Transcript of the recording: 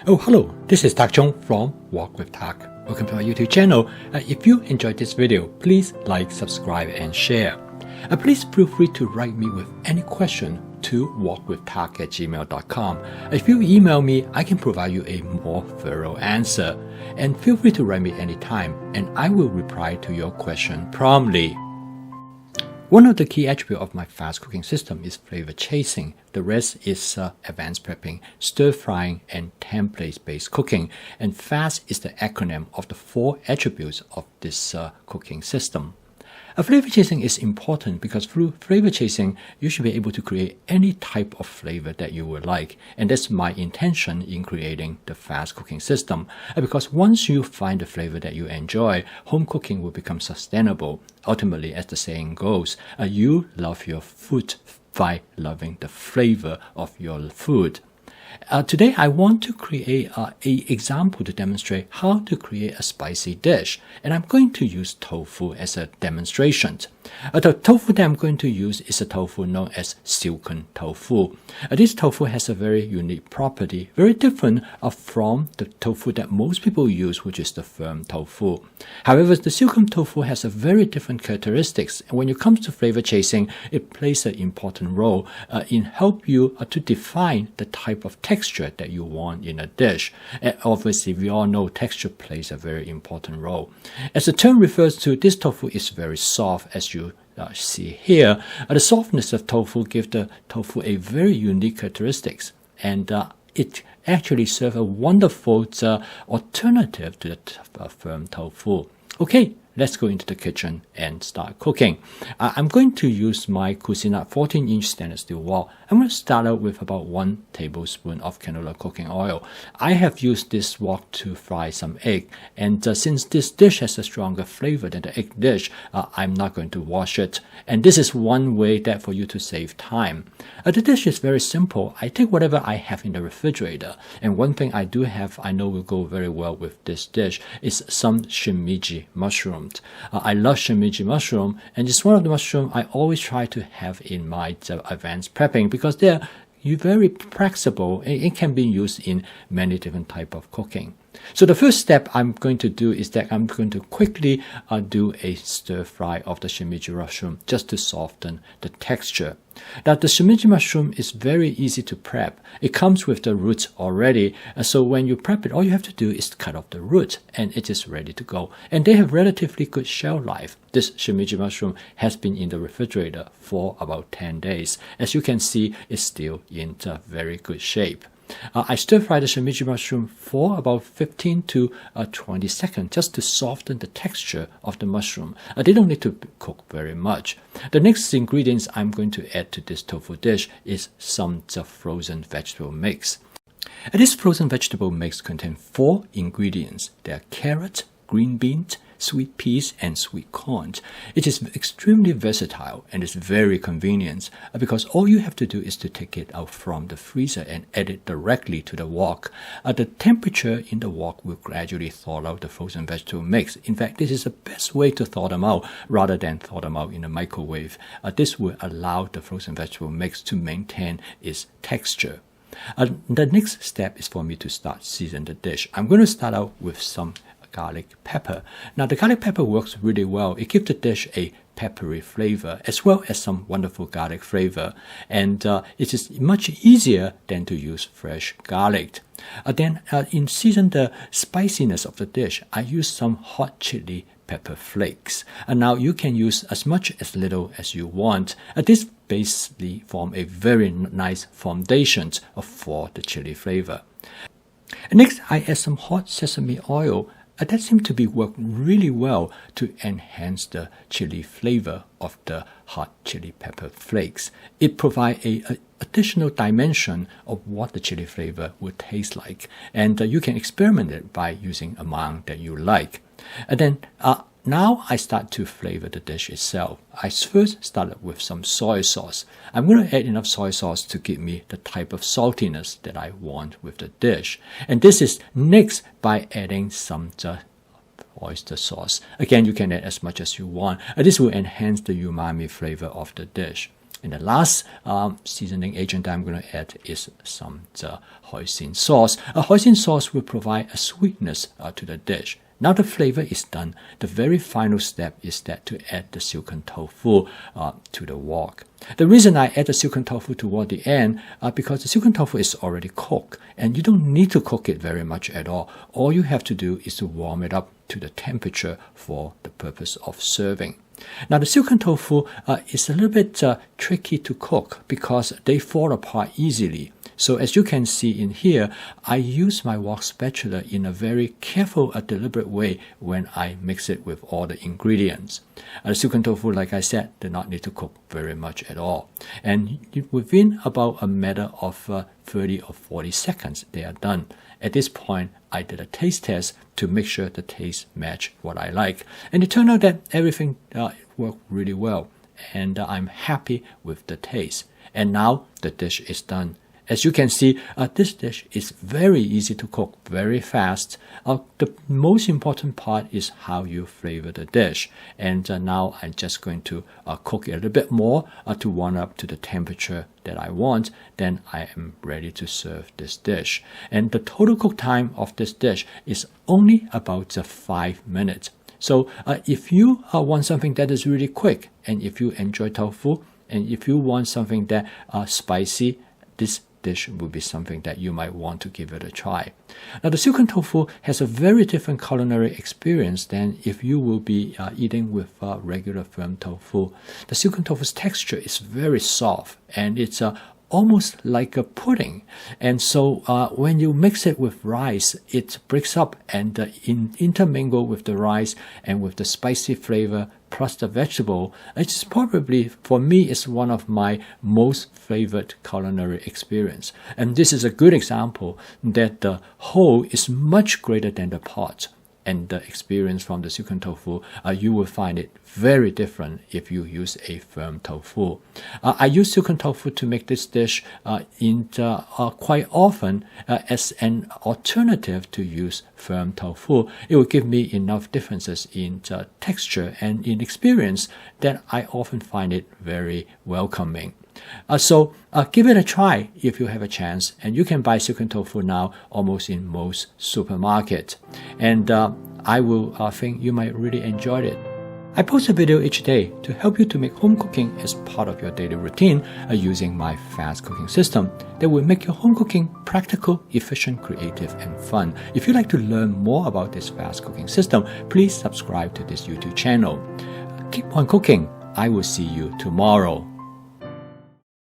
Oh, hello, this is Tak Chung from Walk with Tak. Welcome to our YouTube channel. If you enjoyed this video, please like, subscribe, and share. Please feel free to write me with any question to walkwithtak@gmail.com. If you email me, I can provide you a more thorough answer. And feel free to write me anytime, and I will reply to your question promptly. One of the key attributes of my fast cooking system is flavor chasing. The rest is advanced prepping, stir frying, and template-based cooking. And FAST is the acronym of the 4 attributes of this cooking system. Flavor chasing is important because through flavor chasing, you should be able to create any type of flavor that you would like. And that's my intention in creating the fast cooking system. Because once you find the flavor that you enjoy, home cooking will become sustainable. Ultimately, as the saying goes, you love your food by loving the flavor of your food. Today, I want to create an example to demonstrate how to create a spicy dish. And I'm going to use tofu as a demonstration. The tofu that I'm going to use is a tofu known as Silken tofu. This tofu has a very unique property, very different from the tofu that most people use, which is the firm tofu. However, the Silken tofu has a very different characteristics. And when it comes to flavor chasing, it plays an important role in help you to define the type of texture that you want in a dish. And obviously, we all know texture plays a very important role. As the term refers to, this tofu is very soft, as you see here. The softness of tofu gives the tofu a very unique characteristics, and it actually serves a wonderful alternative to the firm tofu. Okay, let's go into the kitchen and start cooking. I'm going to use my Culinary 14-inch stainless steel wok. I'm going to start out with about 1 tablespoon of canola cooking oil. I have used this wok to fry some egg, and since this dish has a stronger flavor than the egg dish, I'm not going to wash it. And this is one way that for you to save time. The dish is very simple. I take whatever I have in the refrigerator, and one thing I do have, I know will go very well with this dish, is some shimeji mushrooms. I love shimeji mushroom, and it's one of the mushrooms I always try to have in my advanced prepping because they're very flexible and it can be used in many different types of cooking. So the first step I'm going to do is that I'm going to quickly do a stir fry of the shimeji mushroom just to soften the texture. Now the shimeji mushroom is very easy to prep. It comes with the roots already, and so when you prep it, all you have to do is cut off the root and it is ready to go. And they have relatively good shelf life. This shimeji mushroom has been in the refrigerator for about 10 days. As you can see, it's still in very good shape. I stir fry the shimeji mushroom for about 15 to 20 seconds just to soften the texture of the mushroom. They don't need to cook very much. The next ingredients I'm going to add to this tofu dish is some frozen vegetable mix. This frozen vegetable mix contains 4 ingredients. They are carrot, green beans, sweet peas, and sweet corn. It is extremely versatile and is very convenient because all you have to do is to take it out from the freezer and add it directly to the wok. The temperature in the wok will gradually thaw out the frozen vegetable mix. In fact, this is the best way to thaw them out rather than thaw them out in the microwave. This will allow the frozen vegetable mix to maintain its texture. The next step is for me to start season the dish. I'm going to start out with some garlic pepper. Now the garlic pepper works really well. It gives the dish a peppery flavor as well as some wonderful garlic flavor, and it is much easier than to use fresh garlic. Then in season the spiciness of the dish, I use some hot chili pepper flakes. And now you can use as much as little as you want. This basically form a very nice foundation for the chili flavor. Next, I add some hot sesame oil. That seems to be work really well to enhance the chili flavor of the hot chili pepper flakes. It provides an additional dimension of what the chili flavor would taste like, and you can experiment it by using amount that you like. And then now I start to flavor the dish itself. I first started with some soy sauce. I'm going to add enough soy sauce to give me the type of saltiness that I want with the dish. And this is next by adding some oyster sauce. Again, you can add as much as you want. This will enhance the umami flavor of the dish. And the last seasoning agent that I'm going to add is some hoisin sauce. A hoisin sauce will provide a sweetness to the dish. Now the flavor is done. The very final step is that to add the silken tofu to the wok. The reason I add the silken tofu toward the end because the silken tofu is already cooked and you don't need to cook it very much at all. All you have to do is to warm it up to the temperature for the purpose of serving. Now the silken tofu is a little bit tricky to cook because they fall apart easily. So as you can see in here, I use my wok spatula in a very careful, deliberate way when I mix it with all the ingredients. The silken tofu, like I said, did not need to cook very much at all. And within about a matter of 30 or 40 seconds, they are done. At this point, I did a taste test to make sure the taste matched what I like. And it turned out that everything worked really well. And I'm happy with the taste. And now the dish is done. As you can see, this dish is very easy to cook, very fast. The most important part is how you flavor the dish. And now I'm just going to cook it a little bit more to warm up to the temperature that I want. Then I am ready to serve this dish. And the total cook time of this dish is only about 5 minutes. So if you want something that is really quick, and if you enjoy tofu, and if you want something that spicy, this dish will be something that you might want to give it a try. Now the silken tofu has a very different culinary experience than if you will be eating with regular firm tofu. The silken tofu's texture is very soft and it's almost like a pudding. And so when you mix it with rice, it breaks up and intermingle with the rice and with the spicy flavor plus the vegetable. It's probably, for me, is one of my most favorite culinary experience. And this is a good example that the whole is much greater than the part. And the experience from the silken tofu, you will find it very different if you use a firm tofu. I use silken tofu to make this dish quite often as an alternative to use firm tofu. It will give me enough differences in texture and in experience that I often find it very welcoming. So give it a try if you have a chance, and you can buy silken tofu now almost in most supermarkets. And I will think you might really enjoy it. I post a video each day to help you to make home cooking as part of your daily routine using my fast cooking system that will make your home cooking practical, efficient, creative, and fun. If you'd like to learn more about this fast cooking system, please subscribe to this YouTube channel. Keep on cooking. I will see you tomorrow.